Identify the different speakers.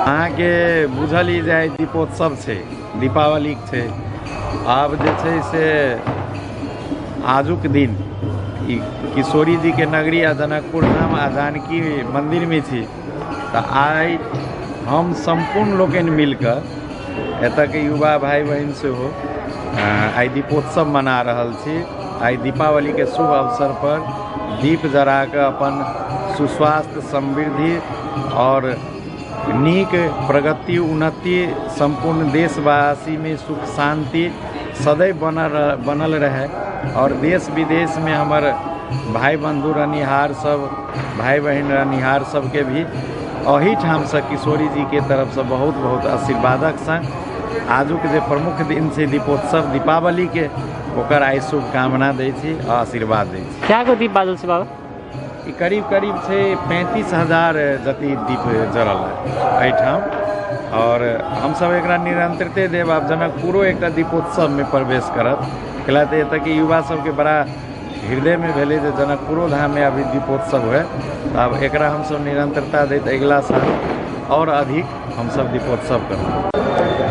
Speaker 1: अहाँ के बुझल ही जाए दीपोत्सव छै, दीपावली छै। आब जे छै से आजुक दिन ई किशोरी जी के नगरी आ जनकपुर धाम आ जानकी मंदिर में छी। तो आई हम संपूर्ण लोकनि मिलकर एतऽ के युवा भाई बहन से हो आई दीपोत्सव मना रहल छी। आई दीपावली के शुभ अवसर पर दीप जरा के अपन सुस्वास्थ्य समृद्धि और नीक प्रगति उन्नति संपूर्ण देशवासी में सुख शांति सदैव बनल रहे और देश विदेश में हमार भाई बंधु रनिहार सब भाई बहन रनिहार सबके भी अहीठाम से किशोरी जी के तरफ से बहुत बहुत आशीर्वादक संग आजुक जे प्रमुख दिन से दीपोत्सव दीपावली के ओकर आई शुभकामना दै छी आ आशीर्वाद दै छी।
Speaker 2: क्या को दीप बादल से बाबा?
Speaker 1: करीब करीब से 35,000 जति दीप जरल है एहिठाम और हम सब एकरा निरंतरते देव। आब जनकपुरो एक दीपोत्सव में प्रवेश करत कैला तो एतऽ के युवा सबके बड़ा हृदय में भेले जे जनकपुरो धाम में अभी दीपोत्सव है। तो अब एकरा हम सब निरंतरता दैत अगला साल और अधिक हम सब दीपोत्सव करब।